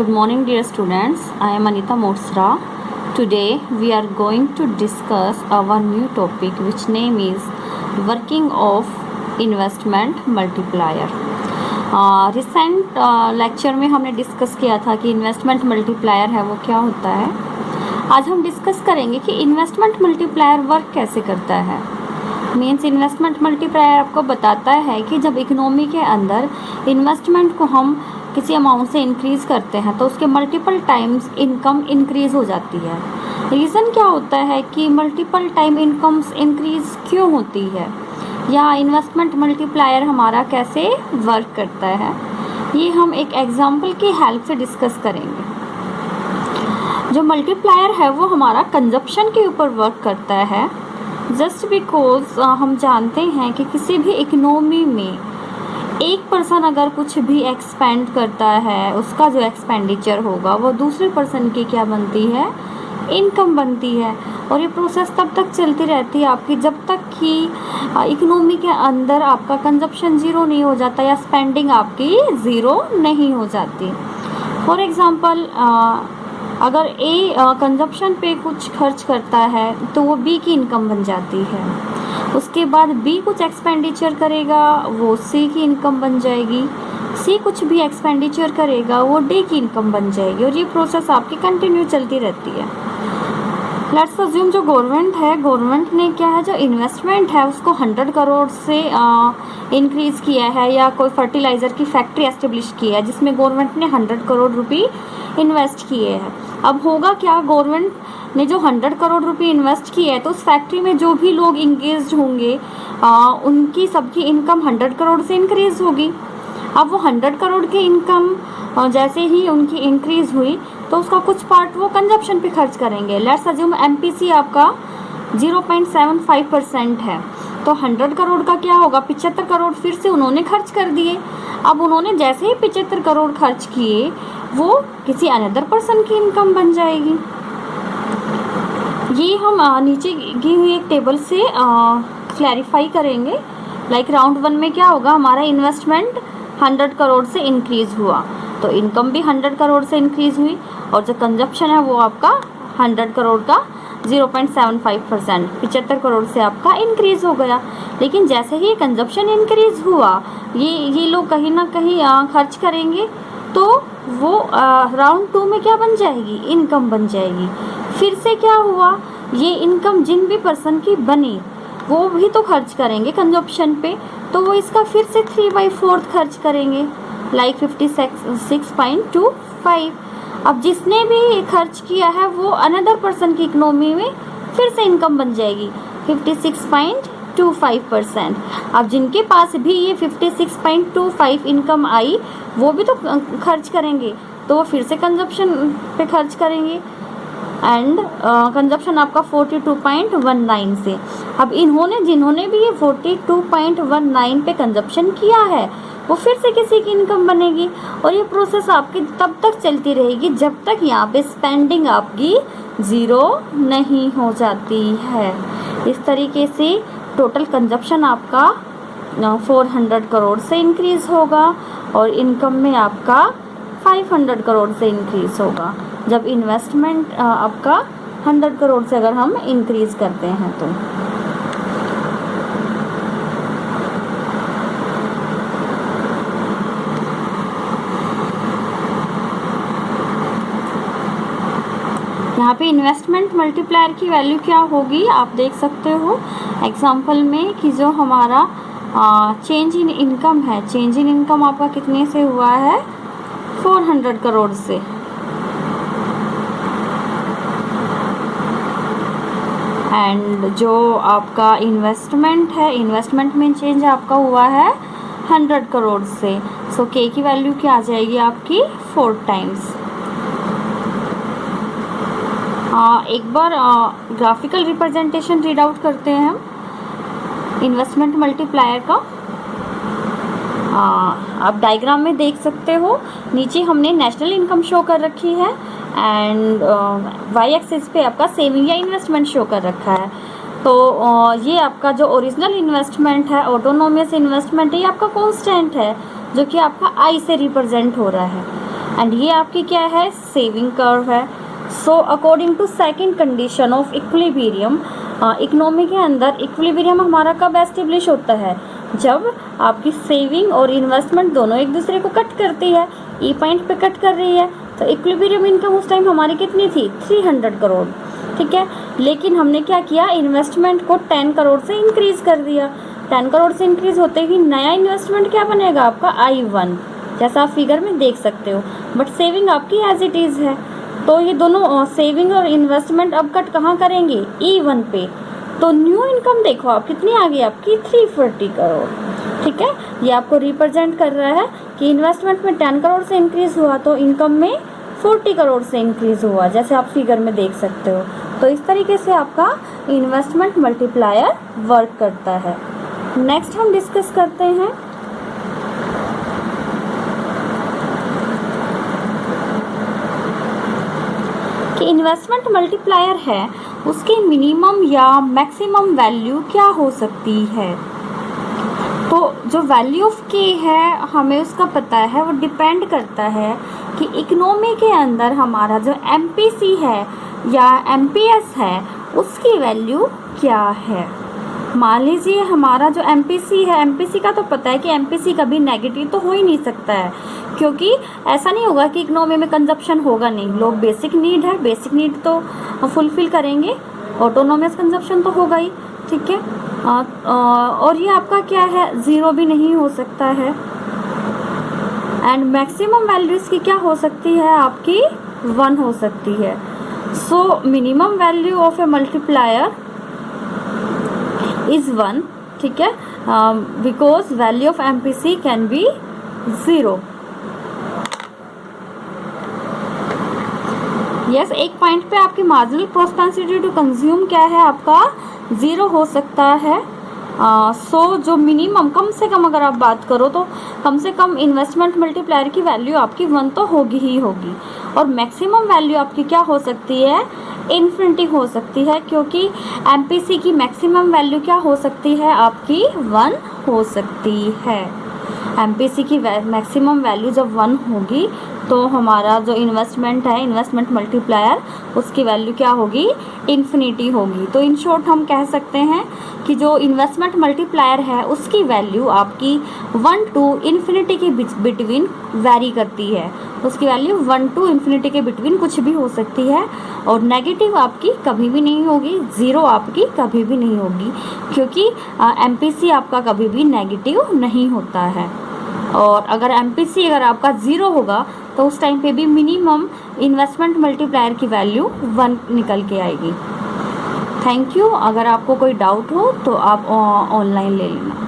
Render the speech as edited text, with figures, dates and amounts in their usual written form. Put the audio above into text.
Good morning, dear students. I am Anita Motsra. Today we are going to discuss our new topic, which name is working of investment multiplier. Recent lecture में हमने discuss किया था कि investment multiplier है वो क्या होता है. आज हम डिस्कस करेंगे कि इन्वेस्टमेंट मल्टीप्लायर वर्क कैसे करता है. मीन्स इन्वेस्टमेंट मल्टीप्लायर आपको बताता है कि जब इकोनॉमी के अंदर इन्वेस्टमेंट को हम किसी अमाउंट से इंक्रीज़ करते हैं तो उसके मल्टीपल टाइम्स इनकम इंक्रीज़ हो जाती है. रीज़न क्या होता है कि मल्टीपल टाइम इनकम्स इंक्रीज़ क्यों होती है, या इन्वेस्टमेंट मल्टीप्लायर हमारा कैसे वर्क करता है, ये हम एक एग्जांपल की हेल्प से डिस्कस करेंगे. जो मल्टीप्लायर है वो हमारा कंजप्शन के ऊपर वर्क करता है. जस्ट बिकॉज हम जानते हैं कि किसी भी इकोनॉमी में एक पर्सन अगर कुछ भी एक्सपेंड करता है, उसका जो एक्सपेंडिचर होगा वो दूसरे पर्सन की क्या बनती है, इनकम बनती है. और ये प्रोसेस तब तक चलती रहती है आपकी जब तक कि इकोनॉमी के अंदर आपका कंजप्शन ज़ीरो नहीं हो जाता या स्पेंडिंग आपकी ज़ीरो नहीं हो जाती. फॉर एग्ज़ाम्पल अगर ए कंजप्शन पे कुछ खर्च करता है तो वो बी की इनकम बन जाती है. उसके बाद बी कुछ एक्सपेंडिचर करेगा वो सी की इनकम बन जाएगी. सी कुछ भी एक्सपेंडिचर करेगा वो डी की इनकम बन जाएगी. और ये प्रोसेस आपकी कंटिन्यू चलती रहती है. लेट्स अज्यूम जो गवर्नमेंट है, गवर्नमेंट ने क्या है, जो इन्वेस्टमेंट है उसको 100 करोड़ से इंक्रीज़ किया है, या कोई फर्टिलाइज़र की फैक्ट्री एस्टेब्लिश की है जिसमें गवर्नमेंट ने 100 करोड़ रुपये इन्वेस्ट किए हैं. अब होगा क्या, गवर्नमेंट ने जो 100 करोड़ रुपये इन्वेस्ट किए हैं तो उस फैक्ट्री में जो भी लोग इंगेज्ड होंगे उनकी सबकी इनकम 100 करोड़ से इंक्रीज़ होगी. अब वो 100 करोड़ की इनकम जैसे ही उनकी इंक्रीज़ हुई तो उसका कुछ पार्ट वो कंजप्शन पे खर्च करेंगे. लेट्स अज्यूम एमपीसी आपका 0.75% है तो 100 करोड़ का क्या होगा, 75 करोड़ फिर से उन्होंने खर्च कर दिए. अब उन्होंने जैसे ही 75 करोड़ खर्च किए वो किसी अनदर पर्सन की इनकम बन जाएगी. ये हम नीचे दी हुई एक टेबल से क्लैरिफाई करेंगे. लाइक राउंड 1 में क्या होगा, हमारा इन्वेस्टमेंट 100 करोड़ से इंक्रीज़ हुआ तो इनकम भी 100 करोड़ से इंक्रीज़ हुई, और जो कंजप्शन है वो आपका 100 करोड़ का 0.75% 75 करोड़ से आपका इंक्रीज़ हो गया. लेकिन जैसे ही कंजप्शन इंक्रीज़ हुआ ये लोग कहीं ना कहीं खर्च करेंगे तो वो राउंड 2 में क्या बन जाएगी, इनकम बन जाएगी. फिर से क्या हुआ, ये इनकम जिन भी पर्सन की बनी वो भी तो खर्च करेंगे कंजप्शन पे, तो वो इसका फिर से 3/4 खर्च करेंगे, लाइक 56.25. अब जिसने भी खर्च किया है वो अनदर पर्सन की इकोनॉमी में फिर से इनकम बन जाएगी 56.25%. अब जिनके पास भी ये 56.25 इनकम आई वो भी तो खर्च करेंगे, तो वो फिर से कंजप्शन पे खर्च करेंगे. एंड कंजप्शन आपका 42.19 से. अब जिन्होंने भी ये 42.19 पे कंजप्शन किया है वो फिर से किसी की इनकम बनेगी. और ये प्रोसेस आपकी तब तक चलती रहेगी जब तक यहाँ पे स्पेंडिंग आपकी ज़ीरो नहीं हो जाती है. इस तरीके से टोटल कंजप्शन आपका 400 करोड़ से इंक्रीज़ होगा और इनकम में आपका 500 करोड़ से इंक्रीज़ होगा जब इन्वेस्टमेंट आपका 100 करोड़ से अगर हम इंक्रीज़ करते हैं तो. यहाँ पे इन्वेस्टमेंट मल्टीप्लायर की वैल्यू क्या होगी आप देख सकते हो एग्जांपल में कि जो हमारा चेंज इन इनकम है, चेंज इन इनकम आपका कितने से हुआ है, 400 करोड़ से. एंड जो आपका इन्वेस्टमेंट है, इन्वेस्टमेंट में चेंज आपका हुआ है 100 करोड़ से. सो के की वैल्यू क्या आ जाएगी आपकी 4 टाइम्स. एक बार ग्राफिकल रिप्रेजेंटेशन रीड आउट करते हैं हम इन्वेस्टमेंट मल्टीप्लायर का. आप डायग्राम में देख सकते हो नीचे हमने नेशनल इनकम शो कर रखी है एंड वाई एक्सिस पे आपका सेविंग या इन्वेस्टमेंट शो कर रखा है. तो ये आपका जो ओरिजिनल इन्वेस्टमेंट है, ऑटोनोमस इन्वेस्टमेंट है, ये आपका कांस्टेंट है जो कि आपका आई से रिप्रेजेंट हो रहा है. एंड ये आपकी क्या है, सेविंग कर्व है। So according to second condition of equilibrium, economy के अंदर इक्विलिब्रियम हमारा कब एस्टेब्लिश होता है, जब आपकी सेविंग और इन्वेस्टमेंट दोनों एक दूसरे को कट करती है, ई पॉइंट पे कट कर रही है। तो इक्विलिब्रियम इनकम उस टाइम हमारी कितनी थी, 300 करोड़, ठीक है। लेकिन हमने क्या किया, इन्वेस्टमेंट को 10 करोड़ से इंक्रीज़ कर दिया। 10 करोड़ से इंक्रीज़ होते ही नया इन्वेस्टमेंट क्या बनेगा आपका, I1, जैसा आप फिगर में देख सकते हो। बट सेविंग आपकी एज इट इज़ है। तो ये दोनों सेविंग और इन्वेस्टमेंट अब कट कहाँ करेंगे, E1 पे। तो न्यू इनकम देखो आप कितनी आ गई आपकी, 340 करोड़, ठीक है। ये आपको रिप्रेजेंट कर रहा है कि इन्वेस्टमेंट में 10 करोड़ से इंक्रीज़ हुआ तो इनकम में 40 करोड़ से इंक्रीज़ हुआ, जैसे आप फिगर में देख सकते हो। तो इस तरीके से आपका इन्वेस्टमेंट मल्टीप्लायर वर्क करता है। नेक्स्ट हम डिस्कस करते हैं कि इन्वेस्टमेंट मल्टीप्लायर है उसकी मिनिमम या मैक्सिमम वैल्यू क्या हो सकती है। तो जो वैल्यू ऑफ के है हमें उसका पता है, वो डिपेंड करता है कि इकोनॉमी के अंदर हमारा जो MPC है या MPS है उसकी वैल्यू क्या है। मान लीजिए हमारा जो MPC है, MPC का तो पता है कि MPC कभी नेगेटिव तो हो ही नहीं सकता है, क्योंकि ऐसा नहीं होगा कि इकोनॉमी में कंजप्शन होगा नहीं। लोग बेसिक नीड है, बेसिक नीड तो फुलफिल करेंगे, ऑटोनोमस कंजप्शन तो होगा ही, ठीक है। और ये आपका क्या है, ज़ीरो भी नहीं हो सकता है। एंड मैक्सिमम वैल्यूज़ की क्या हो सकती है आपकी, 1 हो सकती है। So minimum value of A multiplier is 1, ठीक है, because value of MPC can be 0। Yes, एक पॉइंट पे आपकी मार्जिनल प्रोपेंसिटी टू कंज्यूम क्या है आपका, 0 हो सकता है। सो जो मिनिमम, कम से कम अगर आप बात करो तो कम से कम इन्वेस्टमेंट मल्टीप्लायर की वैल्यू आपकी 1 तो होगी ही होगी। और मैक्सिमम वैल्यू आपकी क्या हो सकती है, इन्फिनिटी हो सकती है, क्योंकि MPC की मैक्सिमम वैल्यू क्या हो सकती है आपकी, 1 हो सकती है। MPC की मैक्सिमम वैल्यू जब 1 होगी तो हमारा जो इन्वेस्टमेंट है, इन्वेस्टमेंट मल्टीप्लायर, उसकी वैल्यू क्या होगी, इन्फिनिटी होगी। तो इन शॉर्ट हम कह सकते हैं कि जो इन्वेस्टमेंट मल्टीप्लायर है उसकी वैल्यू आपकी 1 to इन्फिनिटी के बिटवीन वैरी करती है। उसकी वैल्यू 1 to इन्फिनिटी के बिटवीन कुछ भी हो सकती है, और नेगेटिव आपकी कभी भी नहीं होगी, 0 आपकी कभी भी नहीं होगी, क्योंकि MPC आपका कभी भी नेगेटिव नहीं होता है। और अगर MPC अगर आपका 0 होगा तो उस टाइम पे भी मिनिमम इन्वेस्टमेंट मल्टीप्लायर की वैल्यू 1 निकल के आएगी। Thank you. अगर आपको कोई डाउट हो तो आप ऑनलाइन ले लेना।